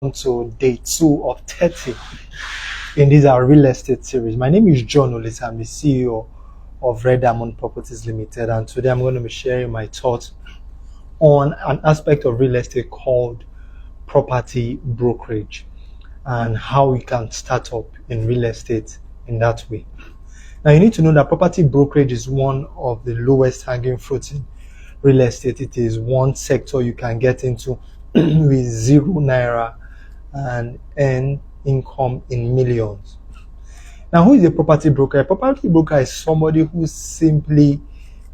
To day 2 of 30 in this our real estate series. My name is John Olisa. I'm the CEO of Red Diamond Properties Limited, and today I'm going to be sharing my thoughts on an aspect of real estate called property brokerage and how we can start up in real estate in that way. Now, you need to know that property brokerage is one of the lowest hanging fruits in real estate. It is one sector you can get into with £0 and earn income in millions. Now, who is a property broker? A property broker is somebody who simply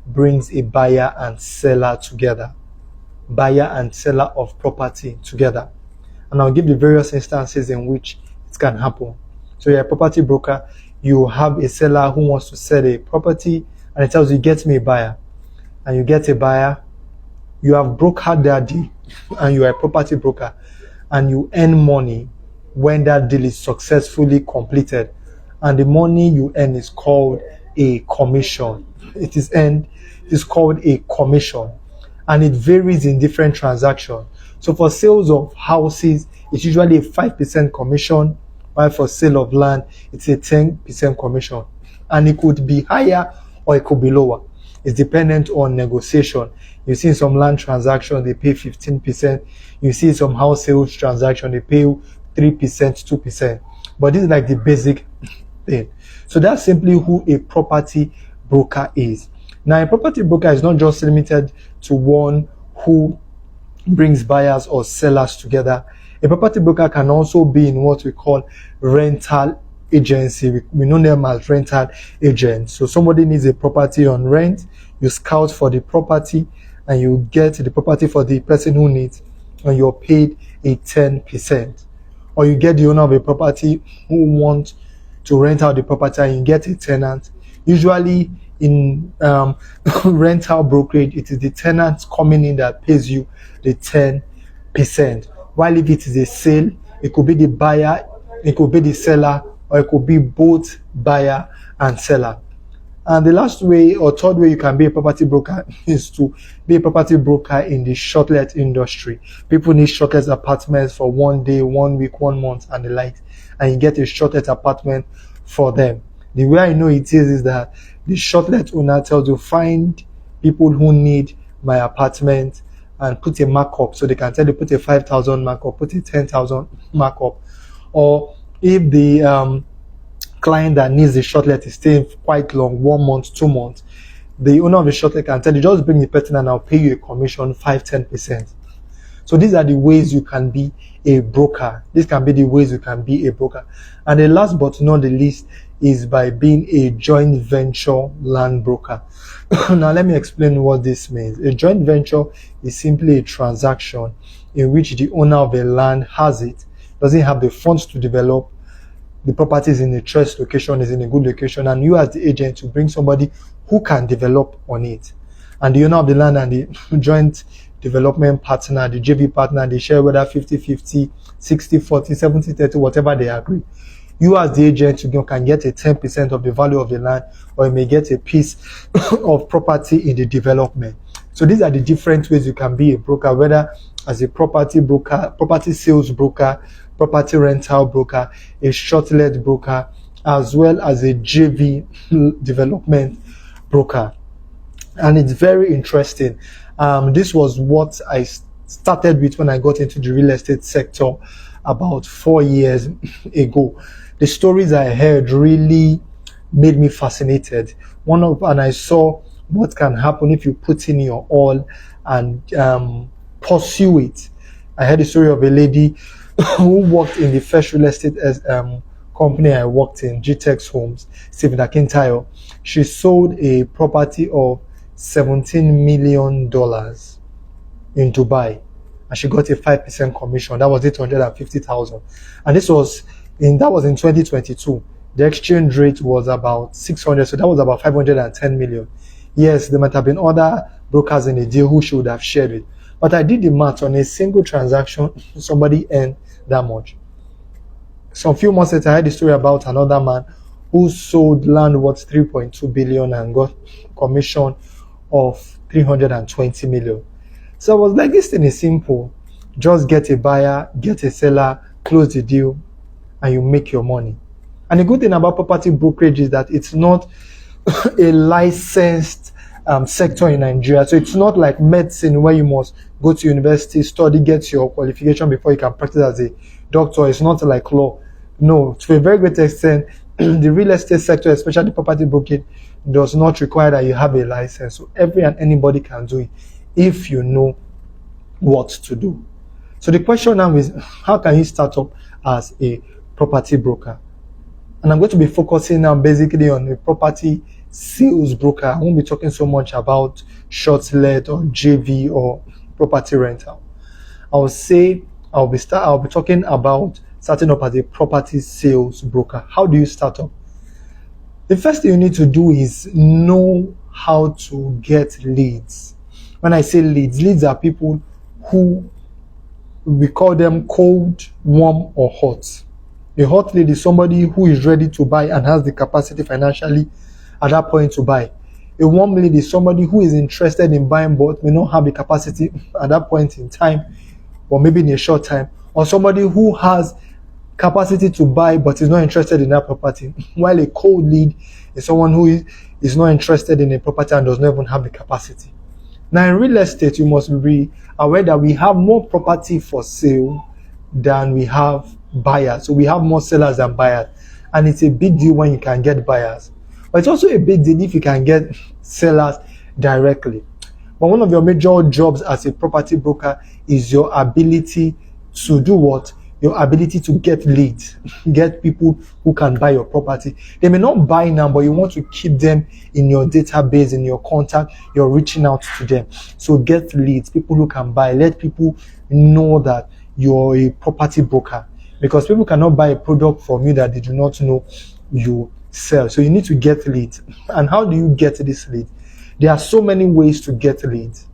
brings a buyer and seller together, buyer and seller of property together. And I'll give the various instances in which it can happen. So you're a property broker, you have a seller who wants to sell a property, and it tells you, get me a buyer. And you get a buyer, you have brokered that deal, and you are a property broker, and you earn money when that deal is successfully completed. And the money you earn is called a commission. It is called a commission, and it varies in different transactions. So for sales of houses, it's usually a 5% commission, while for sale of land, it's a 10% commission. And it could be higher or it could be lower. It's dependent on negotiation. You see some land transaction, they pay 15%. You see some house sales transaction, they pay 3%, 2%. But this is like the basic thing. So that's simply who a property broker is. Now, a property broker is not just limited to one who brings buyers or sellers together. A property broker can also be in what we call rental agency. We know them as rental agents. So somebody needs a property on rent, you scout for the property and you get the property for the person who needs, and you're paid a 10%. Or you get the owner of a property who wants to rent out the property and you get a tenant. Usually in rental brokerage, it is the tenant coming in that pays you the 10%. While if it is a sale, it could be the buyer, it could be the seller, or it could be both buyer and seller. And the last way or third way you can be a property broker is to be a property broker in the short-let industry. People need short-let apartments for 1 day, 1 week, 1 month, and the like. And you get a short-let apartment for them. The way I know it is that the short-let owner tells you, find people who need my apartment and put a markup. So they can tell you, put a 5,000 markup, put a 10,000 markup. Or if the client that needs the shortlet is staying quite long, 1 month, 2 months, the owner of the shortlet can tell you, just bring the person and I'll pay you a commission, 5-10%. So these are the ways you can be a broker. These can be the ways you can be a broker. And the last but not the least is by being a joint venture land broker. Now let me explain what this means. A joint venture is simply a transaction in which the owner of the land has it, doesn't have the funds to develop, the property is in a choice location, is in a good location, and you as the agent to bring somebody who can develop on it. And the owner of the land and the joint development partner, the JV partner, they share whether 50-50, 60-40, 70-30, whatever they agree. You as the agent, you can get a 10% of the value of the land, or you may get a piece of property in the development. So these are the different ways you can be a broker, whether as a property broker, property sales broker, property rental broker, a short-let broker, as well as a JV development broker. And it's very interesting. This was what I started with when I got into the real estate sector about 4 years ago. The stories I heard really made me fascinated. And I saw what can happen if you put in your all and pursue it. I heard the story of a lady who worked in the first real estate company I worked in, GTEX Homes, Stephen Akintayo. She sold a property of $17 million in Dubai, and she got a 5% commission. That was 850,000, and that was in 2022. The exchange rate was about 600, so that was about 510 million. Yes, there might have been other brokers in the deal who should have shared it, but I did the math. On a single transaction, somebody earned that much. Some few months later, I heard the story about another man who sold land worth 3.2 billion and got commission of 320 million. So I was like, this thing is simple. Just get a buyer, get a seller, close the deal, and you make your money. And the good thing about property brokerage is that it's not a licensed sector in Nigeria. So it's not like medicine where you must go to university, study, get your qualification before you can practice as a doctor. It's not like law. No, to a very great extent, the real estate sector, especially property brokerage, does not require that you have a license. So every and anybody can do it if you know what to do. So the question now is, how can you start up as a property broker? And I'm going to be focusing now basically on a property sales broker. I won't be talking so much about short-let or JV or property rental. I'll be talking about starting up as a property sales broker. How do you start up? The first thing you need to do is know how to get leads. When I say leads are people who we call them cold, warm, or hot. A hot lead is somebody who is ready to buy and has the capacity financially at that point to buy. A warm lead is somebody who is interested in buying but may not have the capacity at that point in time, or maybe in a short time, or somebody who has capacity to buy but is not interested in that property. While a cold lead is someone who is not interested in a property and does not even have the capacity. Now in real estate, you must be aware that we have more property for sale than we have buyers. So we have more sellers than buyers, and it's a big deal when you can get buyers, but it's also a big deal if you can get sellers directly. But one of your major jobs as a property broker is your ability to do what? Your ability to get leads, get people who can buy your property. They may not buy now, but you want to keep them in your database, in your contact. You're reaching out to them. So get leads, people who can buy. Let people know that you're a property broker, because people cannot buy a product from you that they do not know you sell. So you need to get leads. And how do you get this lead? There are so many ways to get leads.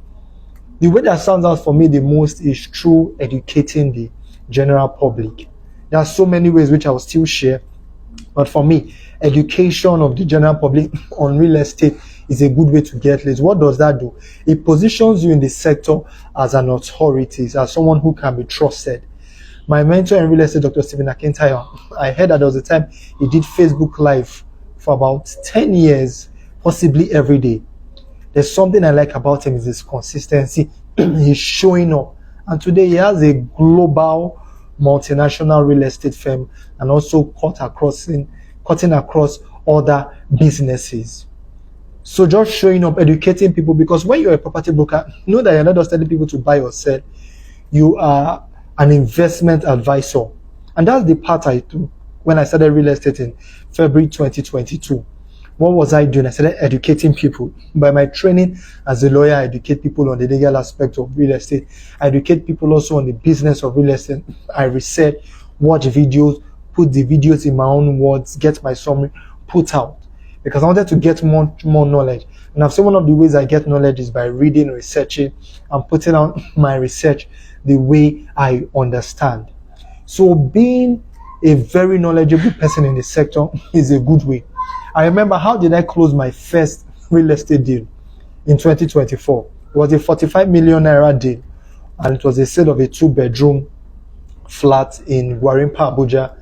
The way that stands out for me the most is through educating the general public. There are so many ways which I will still share, but for me, education of the general public on real estate is a good way to get leads. What does that do? It positions you in the sector as an authority, as someone who can be trusted. My mentor in real estate, Dr. Stephen Akintayo, I heard that there was a time he did Facebook Live for about 10 years, possibly every day. There's something I like about him is his consistency. He's showing up. And today he has a global multinational real estate firm and also cutting across other businesses. So just showing up, educating people, because when you're a property broker, know that you're not just telling people to buy or sell. You are an investment advisor. And that's the part I do when I started real estate in February 2022. What was I doing? I started educating people. By my training as a lawyer, I educate people on the legal aspect of real estate. I educate people also on the business of real estate. I research, watch videos, put the videos in my own words, get my summary, put out. Because I wanted to get more knowledge. And I've said one of the ways I get knowledge is by reading, researching, and putting out my research the way I understand. So being a very knowledgeable person in the sector is a good way. I remember, how did I close my first real estate deal in 2024? It was a 45 million naira deal, and it was a sale of a 2-bedroom flat in Gwarimpa, Abuja.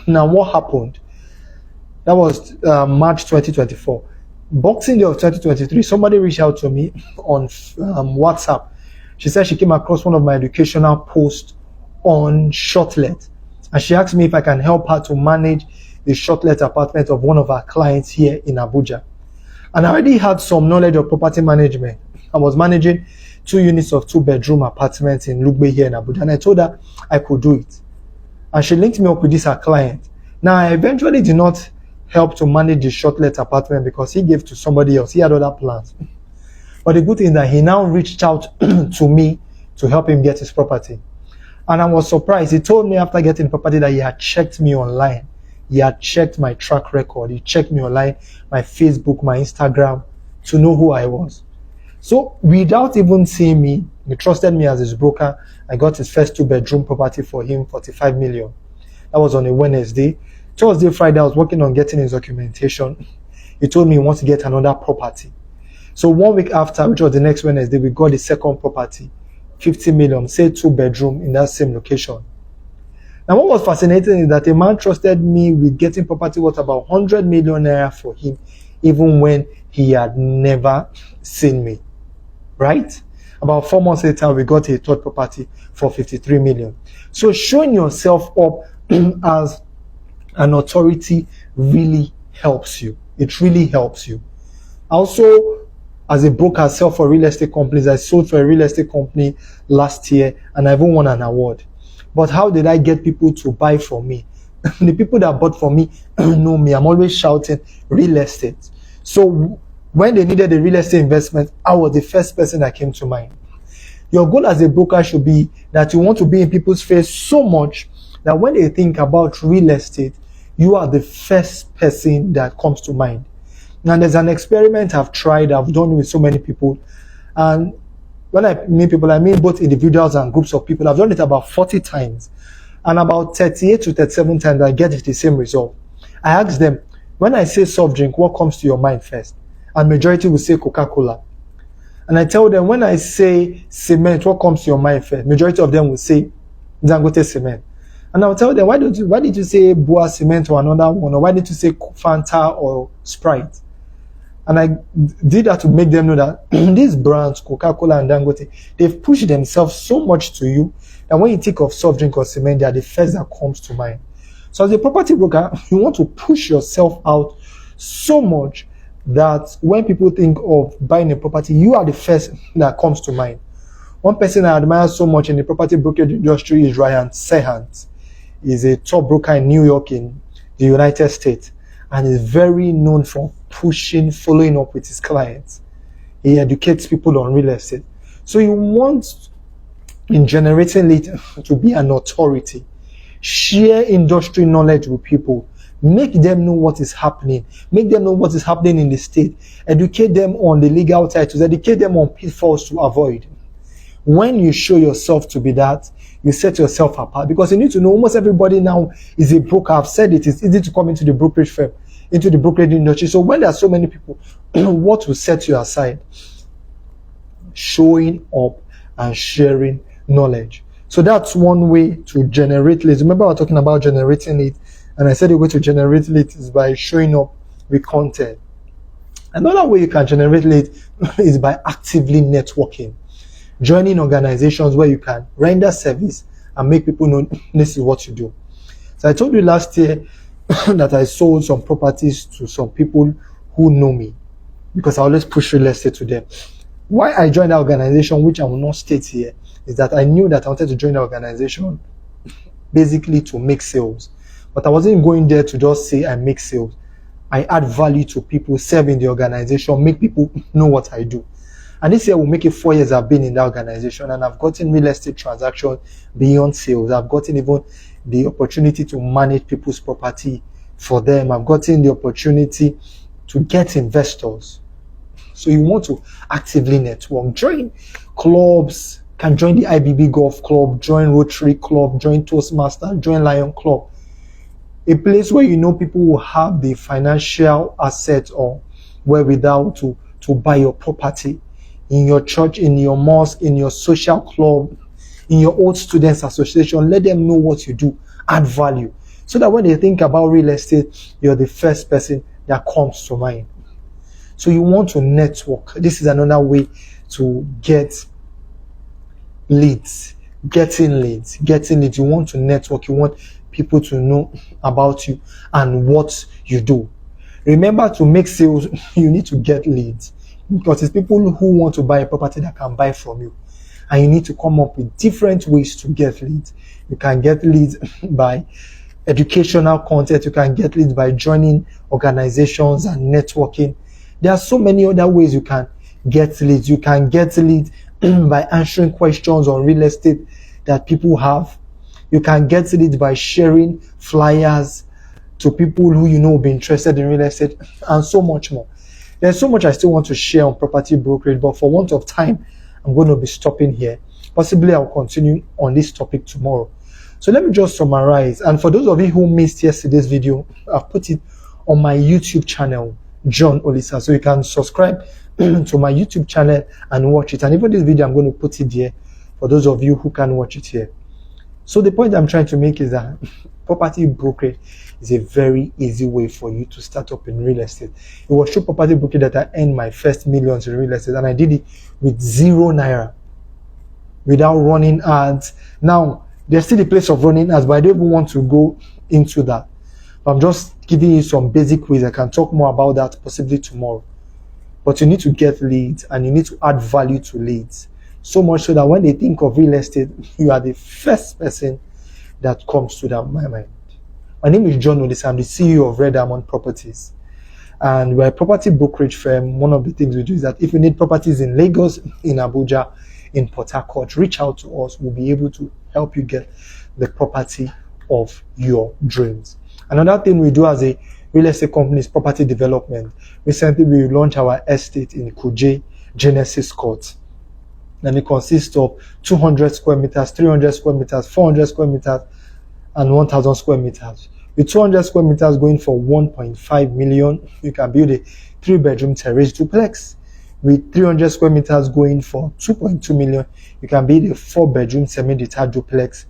Now, what happened? That was March 2024. Boxing Day of 2023, somebody reached out to me on WhatsApp. She said she came across one of my educational posts on short-let, and she asked me if I can help her to manage the short-let apartment of one of our clients here in Abuja. And I already had some knowledge of property management. I was managing 2 units of 2-bedroom apartments in Lugbe here in Abuja, and I told her I could do it. And she linked me up with this client. Now, I eventually did not help to manage the short-let apartment because he gave to somebody else. He had other plans. But the good thing is that he now reached out to me to help him get his property. And I was surprised. He told me after getting property that he had checked me online. He had checked my track record. He checked me online, my Facebook, my Instagram, to know who I was. So without even seeing me, he trusted me as his broker. I got his first 2-bedroom property for him, 45 million. That was on a Wednesday. Thursday, Friday, I was working on getting his documentation. He told me he wants to get another property. So 1 week after, which was the next Wednesday, we got the second property 50 million, say 2-bedroom in that same location. Now, what was fascinating is that a man trusted me with getting property worth about 100 million naira for him, even when he had never seen me, right? About 4 months later, we got a third property for 53 million. So showing yourself up as an authority really helps you. It really helps you. Also, as a broker, I sell for real estate companies. I sold for a real estate company last year and I even won an award. But how did I get people to buy from me? The people that bought from me know me. I'm always shouting real estate. So when they needed a real estate investment, I was the first person that came to mind. Your goal as a broker should be that you want to be in people's face so much that when they think about real estate, you are the first person that comes to mind. Now, there's an experiment I've tried, I've done with so many people. And when I mean people, I mean both individuals and groups of people. I've done it about 40 times. And about 38 to 37 times, I get the same result. I ask them, when I say soft drink, what comes to your mind first? And majority will say Coca-Cola. And I tell them, when I say cement, what comes to your mind first? Majority of them will say Dangote cement. And I'll tell them, why did you say Boa cement or another one? Or why did you say Fanta or Sprite? And I did that to make them know that these brands, Coca-Cola and Dangote, they've pushed themselves so much to you that when you think of soft drink or cement, they are the first that comes to mind. So as a property broker, you want to push yourself out so much that when people think of buying a property, you are the first that comes to mind. One person I admire so much in the property brokerage industry is Ryan Sehant. He's a top broker in New York in the United States and is very known for following up with his clients. He educates people on real estate. So you want, in generating leads, to be an authority. Share industry knowledge with people. Make them know what is happening. Make them know what is happening in the state. Educate them on the legal titles. Educate them on pitfalls to avoid. When you show yourself to be that, you set yourself apart. Because you need to know almost everybody now is a broker. I've said it's easy to come into the brokerage firm, into the brokerage industry. So when there are so many people, what will set you aside? Showing up and sharing knowledge. So that's one way to generate leads. Remember, we're talking about generating leads, and I said the way to generate leads is by showing up with content. Another way you can generate leads is by actively networking, joining organizations where you can render service and make people know this is what you do. So I told you last year that I sold some properties to some people who know me because I always push real estate to them. Why I joined that organization, which I will not state here, is that I knew that I wanted to join the organization basically to make sales. But I wasn't going there to just say I make sales. I add value to people, serve in the organization, make people know what I do. And this year will make it 4 years I've been in that organization, and I've gotten real estate transactions beyond sales. I've gotten even the opportunity to manage people's property for them. I've gotten the opportunity to get investors. So you want to actively network. Join clubs, can join the IBB Golf Club, join Rotary Club, join Toastmaster, join Lion Club. A place where you know people will have the financial asset or wherewithal to buy your property. In your church, in your mosque, in your social club, in your old students association, let them know what you do, add value. So that when they think about real estate, you're the first person that comes to mind. So you want to network. This is another way to get leads. Getting leads. You want to network. You want people to know about you and what you do. Remember, to make sales, you need to get leads. Because it's people who want to buy a property that can buy from you. And you need to come up with different ways to get leads. You can get leads by educational content. You can get leads by joining organizations and networking. There are so many other ways you can get leads. You can get leads by answering questions on real estate that people have. You can get leads by sharing flyers to people who you know will be interested in real estate, and so much more. There's so much I still want to share on property brokerage, but for want of time, I'm going to be stopping here. Possibly I'll continue on this topic tomorrow. So let me just summarize. And for those of you who missed yesterday's video, I've put it on my YouTube channel, John Olisa. So you can subscribe to my YouTube channel and watch it. And even this video, I'm going to put it there for those of you who can watch it here. So the point I'm trying to make is that property brokerage is a very easy way for you to start up in real estate. It was through property brokerage that I earned my first millions in real estate, and I did it with 0 naira, without running ads. Now, there's still a place of running ads, but I don't even want to go into that. I'm just giving you some basic ways. I can talk more about that possibly tomorrow. But you need to get leads, and you need to add value to leads. So much so that when they think of real estate, you are the first person that comes to their mind. My name is John Olisa. I'm the CEO of Red Diamond Properties. And we're a property brokerage firm. One of the things we do is that if you need properties in Lagos, in Abuja, in Port Harcourt, reach out to us. We'll be able to help you get the property of your dreams. Another thing we do as a real estate company is property development. Recently, we launched our estate in Kuje, Genesis Court. And it consists of 200 square meters, 300 square meters, 400 square meters, and 1,000 square meters. With 200 square meters going for 1.5 million, you can build a 3-bedroom terrace duplex. With 300 square meters going for 2.2 million, you can build a 4-bedroom semi-detached duplex.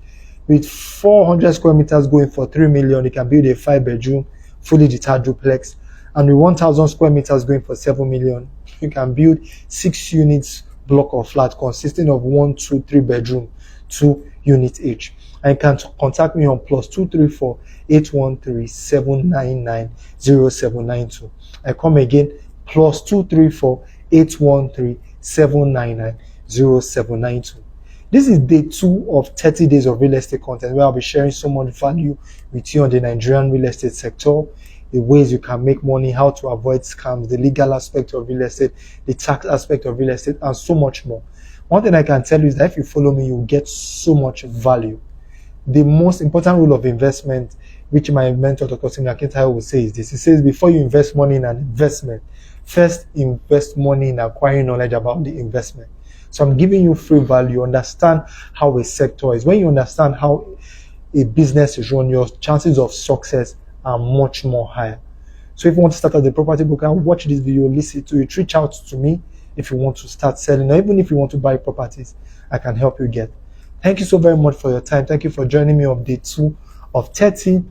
With 400 square meters going for 3 million, you can build a 5-bedroom fully detached duplex. And with 1,000 square meters going for 7 million, you can build 6 units block of flat consisting of 1, 2, 3 bedroom, 2 units each. And you can contact me on +234 813 799 0792. I come again, +234 813 799 0792. This is day 2 of 30 days of real estate content, where I'll be sharing so much value with you on the Nigerian real estate sector, the ways you can make money, how to avoid scams, the legal aspect of real estate, the tax aspect of real estate, and so much more. One thing I can tell you is that if you follow me, you'll get so much value. The most important rule of investment, which my mentor, Dr. Simon Akintayo, will say is this. He says, before you invest money in an investment, first invest money in acquiring knowledge about the investment. So I'm giving you free value. Understand how a sector is. When you understand how a business is run, your chances of success are much more higher. So if you want to start as a property broker, watch this video, listen to it, reach out to me if you want to start selling, or even if you want to buy properties, I can help you get. Thank you so very much for your time. Thank you for joining me on day 2 of 30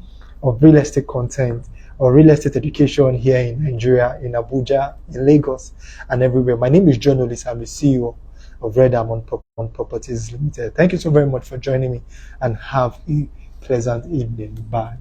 of real estate content or real estate education here in Nigeria, in Abuja, in Lagos, and everywhere. My name is John Olisa. I'm the CEO of Red Diamond Properties Limited. Thank you so very much for joining me, and have a pleasant evening. Bye.